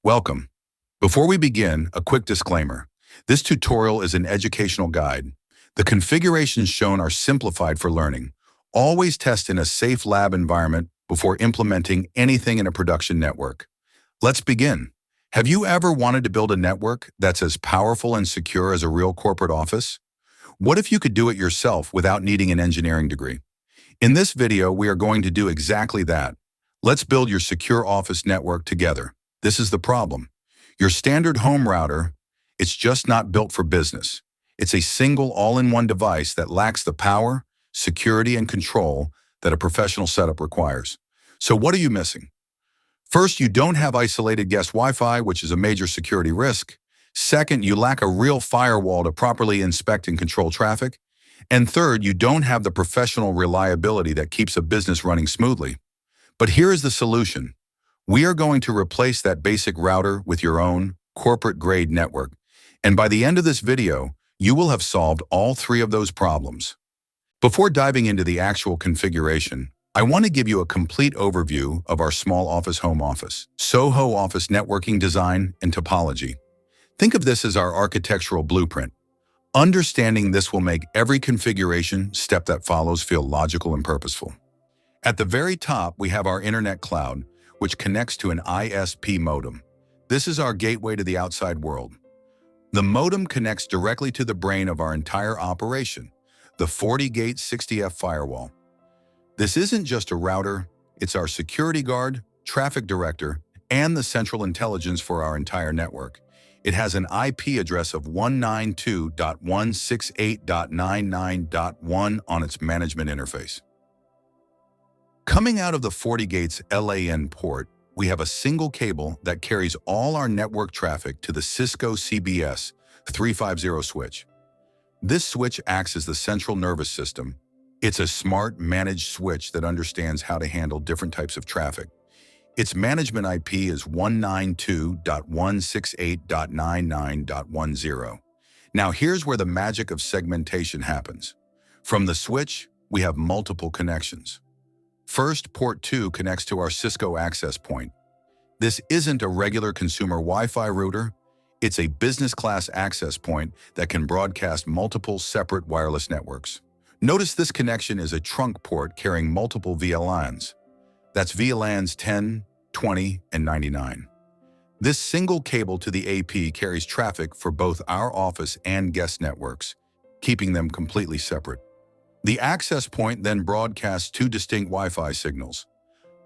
Welcome. Before we begin, a quick disclaimer. This tutorial is an educational guide. The configurations shown are simplified for learning. Always test in a safe lab environment before implementing anything in a production network. Let's begin. Have you ever wanted to build a network that's as powerful and secure as a real corporate office? What if you could do it yourself without needing an engineering degree? In this video, we are going to do exactly that. Let's build your secure office network together. This is the problem. Your standard home router, it's just not built for business. It's a single all-in-one device that lacks the power, security, and control that a professional setup requires. So what are you missing? First, you don't have isolated guest Wi-Fi, which is a major security risk. Second, you lack a real firewall to properly inspect and control traffic. And third, you don't have the professional reliability that keeps a business running smoothly. But here is the solution. We are going to replace that basic router with your own corporate-grade network. And by the end of this video, you will have solved all three of those problems. Before diving into the actual configuration, I want to give you a complete overview of our small office home office, SOHO office networking design and topology. Think of this as our architectural blueprint. Understanding this will make every configuration step that follows feel logical and purposeful. At the very top, we have our internet cloud, which connects to an ISP modem. This is our gateway to the outside world. The modem connects directly to the brain of our entire operation, the FortiGate 60F firewall. This isn't just a router, it's our security guard, traffic director, and the central intelligence for our entire network. It has an IP address of 192.168.99.1 on its management interface. Coming out of the FortiGate's LAN port, we have a single cable that carries all our network traffic to the Cisco CBS 350 switch. This switch acts as the central nervous system. It's a smart, managed switch that understands how to handle different types of traffic. Its management IP is 192.168.99.10. Now here's where the magic of segmentation happens. From the switch, we have multiple connections. First, port 2 connects to our Cisco access point. This isn't a regular consumer Wi-Fi router. It's a business-class access point that can broadcast multiple separate wireless networks. Notice this connection is a trunk port carrying multiple VLANs. That's VLANs 10, 20, and 99. This single cable to the AP carries traffic for both our office and guest networks, keeping them completely separate. The access point then broadcasts two distinct Wi-Fi signals.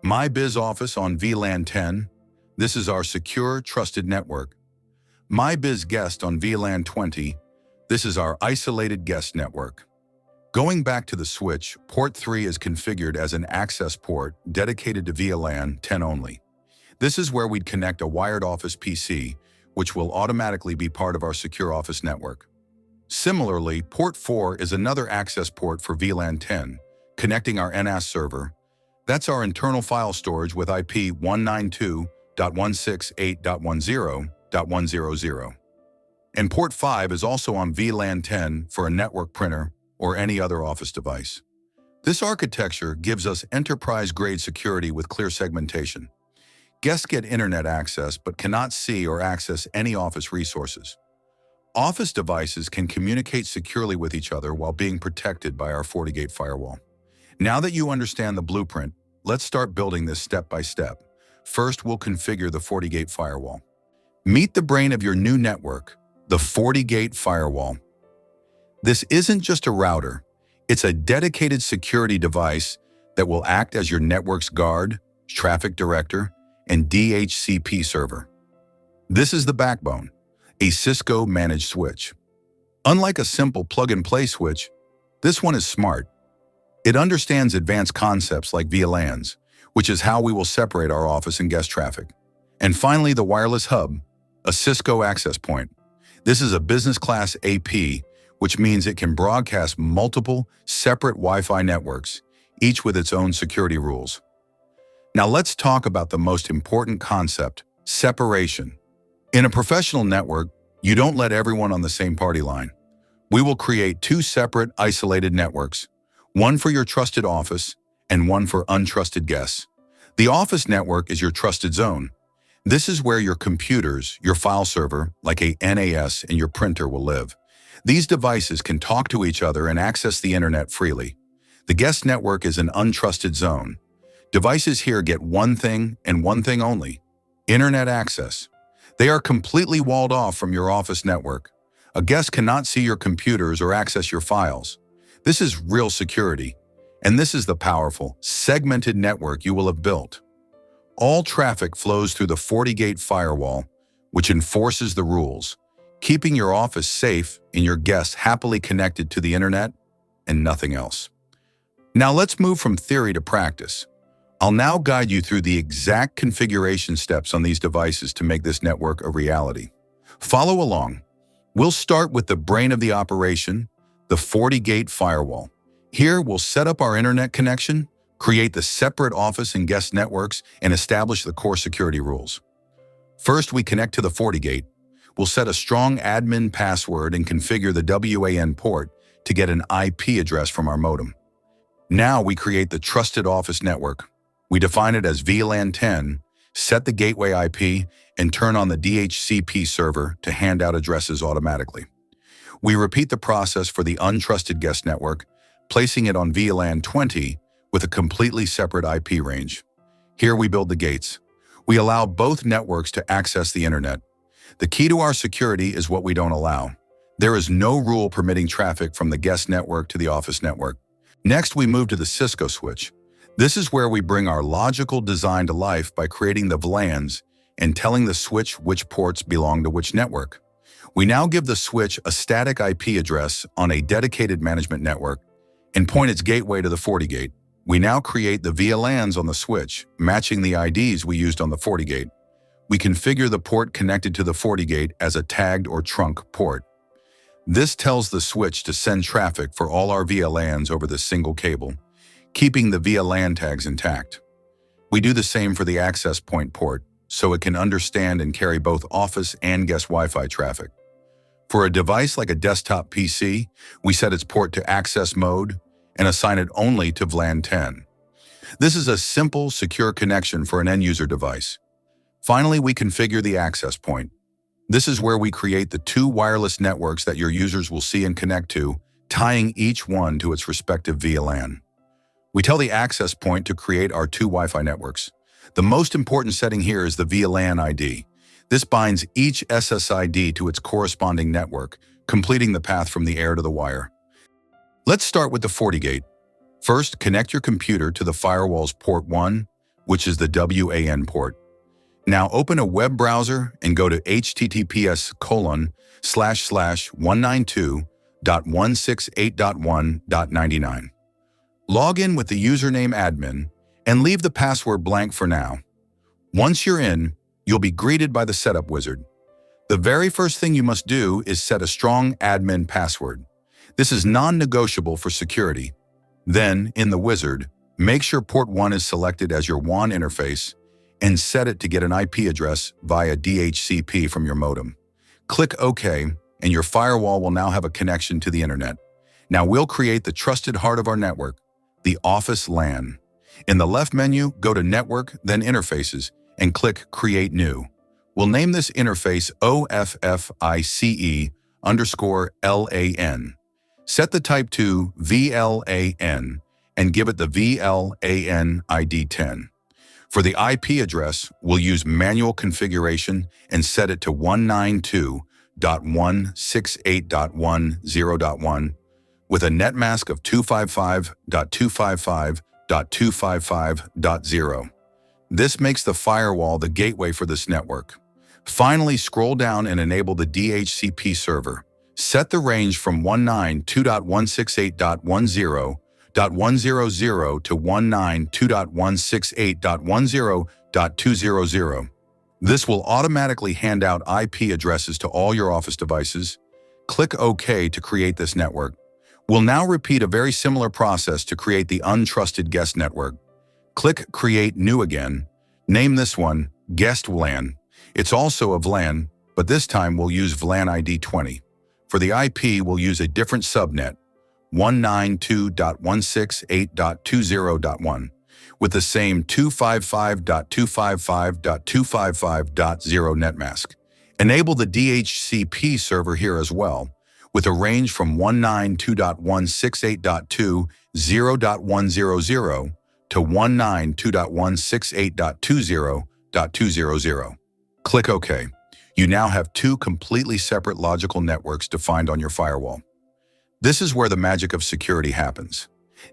My Biz Office on VLAN 10, this is our secure, trusted network. My Biz Guest on VLAN 20, this is our isolated guest network. Going back to the switch, port 3 is configured as an access port dedicated to VLAN 10 only. This is where we'd connect a wired office PC, which will automatically be part of our secure office network. Similarly, port 4 is another access port for VLAN 10, connecting our NAS server. That's our internal file storage with IP 192.168.10.100. And port 5 is also on VLAN 10 for a network printer or any other office device. This architecture gives us enterprise-grade security with clear segmentation. Guests get internet access but cannot see or access any office resources. Office devices can communicate securely with each other while being protected by our FortiGate firewall. Now that you understand the blueprint, let's start building this step by step. First, we'll configure the FortiGate firewall. Meet the brain of your new network, the FortiGate firewall. This isn't just a router, it's a dedicated security device that will act as your network's guard, traffic director, and DHCP server. This is the backbone, a Cisco managed switch. Unlike a simple plug-and-play switch, this one is smart. It understands advanced concepts like VLANs, which is how we will separate our office and guest traffic. And finally, the wireless hub, a Cisco access point. This is a business-class AP, which means it can broadcast multiple separate Wi-Fi networks, each with its own security rules. Now let's talk about the most important concept, separation. In a professional network, you don't let everyone on the same party line. We will create two separate, isolated networks, one for your trusted office and one for untrusted guests. The office network is your trusted zone. This is where your computers, your file server, like a NAS, and your printer will live. These devices can talk to each other and access the internet freely. The guest network is an untrusted zone. Devices here get one thing and one thing only: internet access. They are completely walled off from your office network. A guest cannot see your computers or access your files. This is real security. And this is the powerful, segmented network you will have built. All traffic flows through the FortiGate Firewall, which enforces the rules, keeping your office safe and your guests happily connected to the internet and nothing else. Now let's move from theory to practice. I'll now guide you through the exact configuration steps on these devices to make this network a reality. Follow along. We'll start with the brain of the operation, the FortiGate Firewall. Here, we'll set up our internet connection, create the separate office and guest networks, and establish the core security rules. First, we connect to the FortiGate. We'll set a strong admin password and configure the WAN port to get an IP address from our modem. Now we create the trusted office network. We define it as VLAN 10, set the gateway IP, and turn on the DHCP server to hand out addresses automatically. We repeat the process for the untrusted guest network, placing it on VLAN 20 with a completely separate IP range. Here we build the gates. We allow both networks to access the internet. The key to our security is what we don't allow. There is no rule permitting traffic from the guest network to the office network. Next, we move to the Cisco switch. This is where we bring our logical design to life by creating the VLANs and telling the switch which ports belong to which network. We now give the switch a static IP address on a dedicated management network and point its gateway to the FortiGate. We now create the VLANs on the switch, matching the IDs we used on the FortiGate. We configure the port connected to the FortiGate as a tagged or trunk port. This tells the switch to send traffic for all our VLANs over this single cable, keeping the VLAN tags intact. We do the same for the access point port, so it can understand and carry both office and guest Wi-Fi traffic. For a device like a desktop PC, we set its port to access mode and assign it only to VLAN 10. This is a simple, secure connection for an end-user device. Finally, we configure the access point. This is where we create the two wireless networks that your users will see and connect to, tying each one to its respective VLAN. We tell the access point to create our two Wi-Fi networks. The most important setting here is the VLAN ID. This binds each SSID to its corresponding network, completing the path from the air to the wire. Let's start with the FortiGate. First, connect your computer to the firewall's port 1, which is the WAN port. Now open a web browser and go to https://192.168.1.99. Log in with the username admin and leave the password blank for now. Once you're in, you'll be greeted by the setup wizard. The very first thing you must do is set a strong admin password. This is non-negotiable for security. Then, in the wizard, make sure port 1 is selected as your WAN interface and set it to get an IP address via DHCP from your modem. Click OK, and your firewall will now have a connection to the internet. Now we'll create the trusted heart of our network, the Office LAN. In the left menu, go to Network, then Interfaces, and click Create New. We'll name this interface OFFICE_LAN. Set the type to VLAN and give it the VLAN ID 10. For the IP address, we'll use manual configuration and set it to 192.168.10.1 with a net mask of 255.255.255.0. This makes the firewall the gateway for this network. Finally, scroll down and enable the DHCP server. Set the range from 192.168.10.100 to 192.168.10.200. This will automatically hand out IP addresses to all your Office devices. Click OK to create this network. We'll now repeat a very similar process to create the untrusted guest network. Click Create New again. Name this one Guest VLAN. It's also a VLAN, but this time we'll use VLAN ID 20. For the IP, we'll use a different subnet, 192.168.20.1. with the same 255.255.255.0 netmask. Enable the DHCP server here as well, with a range from 192.168.2.0.100 to 192.168.20.200. Click OK. You now have two completely separate logical networks defined on your firewall. This is where the magic of security happens.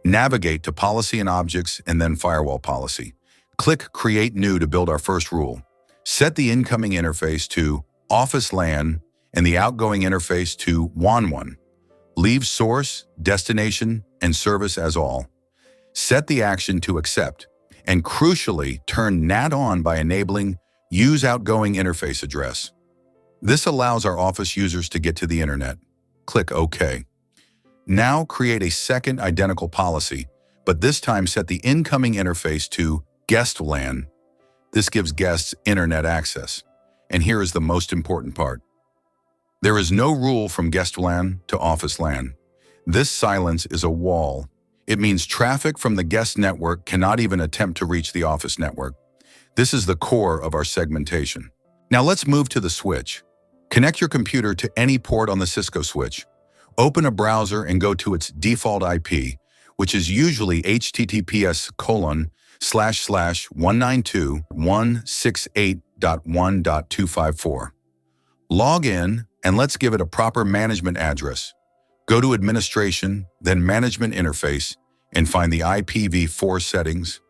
Navigate to Policy and Objects and then Firewall Policy. Click Create New to build our first rule. Set the incoming interface to Office LAN and the outgoing interface to WAN1. Leave source, destination, and service as all. Set the action to accept, and crucially, turn NAT on by enabling Use Outgoing Interface Address. This allows our office users to get to the internet. Click OK. Now create a second identical policy, but this time set the incoming interface to Guest LAN. This gives guests internet access. And here is the most important part. There is no rule from Guest LAN to Office LAN. This silence is a wall. It means traffic from the guest network cannot even attempt to reach the office network. This is the core of our segmentation. Now let's move to the switch. Connect your computer to any port on the Cisco switch. Open a browser and go to its default IP, which is usually https://192.168.1.254. Log in and let's give it a proper management address. Go to Administration, then Management Interface, and find the IPv4 settings.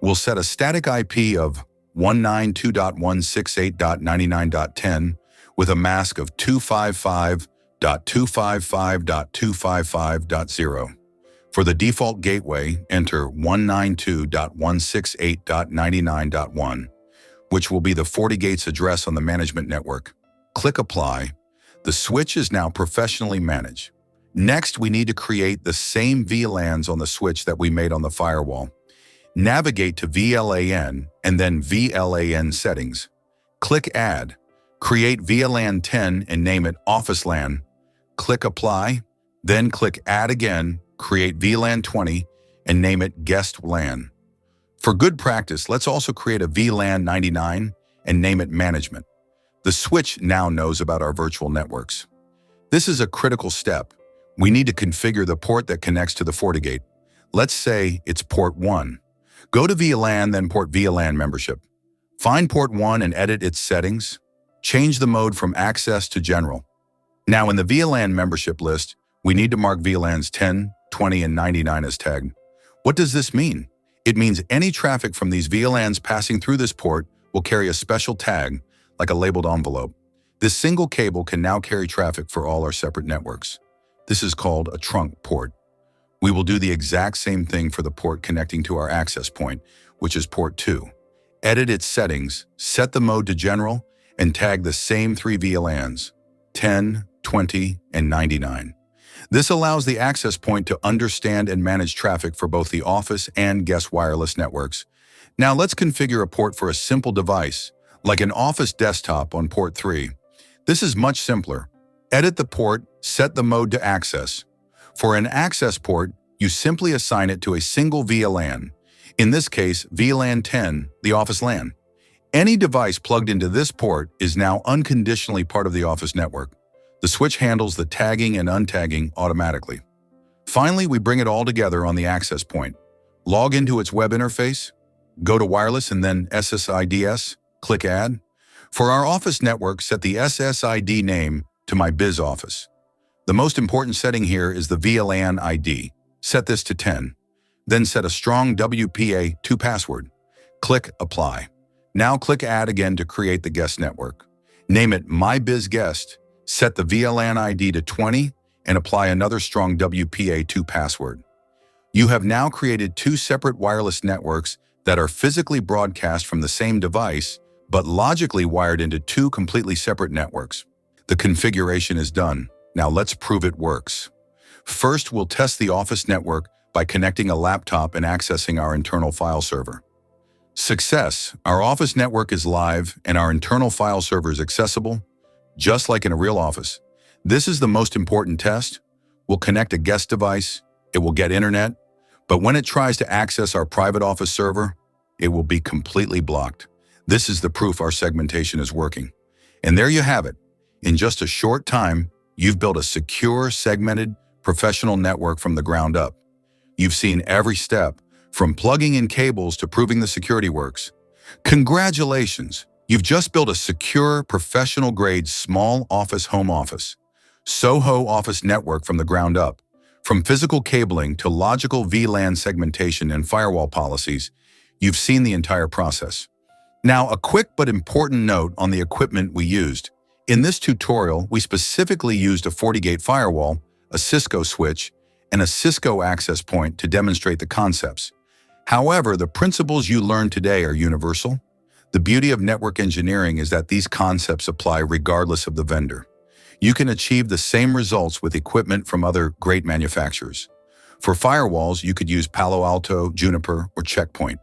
We'll set a static IP of 192.168.99.10 with a mask of 255.255.255.0. For the default gateway, enter 192.168.99.1, which will be the FortiGate's address on the management network. Click Apply. The switch is now professionally managed. Next, we need to create the same VLANs on the switch that we made on the firewall. Navigate to VLAN and then VLAN Settings. Click Add. Create VLAN 10 and name it Office LAN. Click Apply, then click Add again, create VLAN 20 and name it Guest LAN. For good practice, let's also create a VLAN 99 and name it Management. The switch now knows about our virtual networks. This is a critical step. We need to configure the port that connects to the FortiGate. Let's say it's port 1. Go to VLAN, then port VLAN membership. Find port 1 and edit its settings. Change the mode from Access to General. Now in the VLAN membership list, we need to mark VLANs 10, 20, and 99 as tagged. What does this mean? It means any traffic from these VLANs passing through this port will carry a special tag, like a labeled envelope. This single cable can now carry traffic for all our separate networks. This is called a trunk port. We will do the exact same thing for the port connecting to our access point, which is port 2. Edit its settings, set the mode to General, and tag the same three VLANs, 10, 20, and 99. This allows the access point to understand and manage traffic for both the office and guest wireless networks. Now let's configure a port for a simple device, like an office desktop on port 3. This is much simpler. Edit the port, set the mode to access. For an access port, you simply assign it to a single VLAN. In this case, VLAN 10, the office LAN. Any device plugged into this port is now unconditionally part of the office network. The switch handles the tagging and untagging automatically. Finally, we bring it all together on the access point. Log into its web interface, go to Wireless and then SSIDs, click Add. For our office network, set the SSID name to My Biz Office. The most important setting here is the VLAN ID. Set this to 10. Then set a strong WPA2 password. Click Apply. Now click Add again to create the guest network. Name it My Biz Guest. Set the VLAN ID to 20 and apply another strong WPA2 password. You have now created two separate wireless networks that are physically broadcast from the same device, but logically wired into two completely separate networks. The configuration is done. Now let's prove it works. First, we'll test the office network by connecting a laptop and accessing our internal file server. Success! Our office network is live and our internal file server is accessible, just like in a real office. This is the most important test. We'll connect a guest device, it will get internet, But when it tries to access our private office server, it will be completely blocked. This is the proof our segmentation is working. And there you have it. In just a short time, you've built a secure, segmented, professional network from the ground up. You've seen every step, from plugging in cables to proving the security works. Congratulations! You've just built a secure, professional-grade small office home office, SOHO office network from the ground up. From physical cabling to logical VLAN segmentation and firewall policies, you've seen the entire process. Now, a quick but important note on the equipment we used. In this tutorial, we specifically used a FortiGate firewall, a Cisco switch, and a Cisco access point to demonstrate the concepts. However, the principles you learned today are universal. The beauty of network engineering is that these concepts apply regardless of the vendor. You can achieve the same results with equipment from other great manufacturers. For firewalls, you could use Palo Alto, Juniper, or Check Point.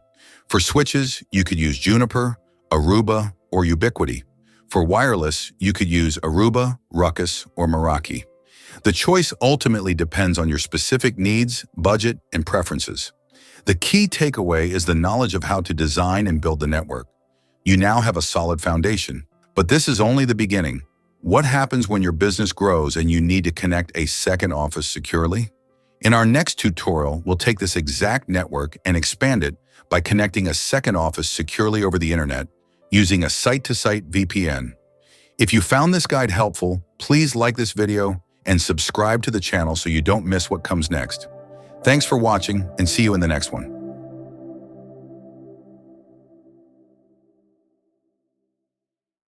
For switches, you could use Juniper, Aruba, or Ubiquiti. For wireless, you could use Aruba, Ruckus, or Meraki. The choice ultimately depends on your specific needs, budget, and preferences. The key takeaway is the knowledge of how to design and build the network. You now have a solid foundation, but this is only the beginning. What happens when your business grows and you need to connect a second office securely? In our next tutorial, we'll take this exact network and expand it by connecting a second office securely over the internet using a site-to-site VPN. If you found this guide helpful, please like this video and subscribe to the channel so you don't miss what comes next. Thanks for watching and see you in the next one.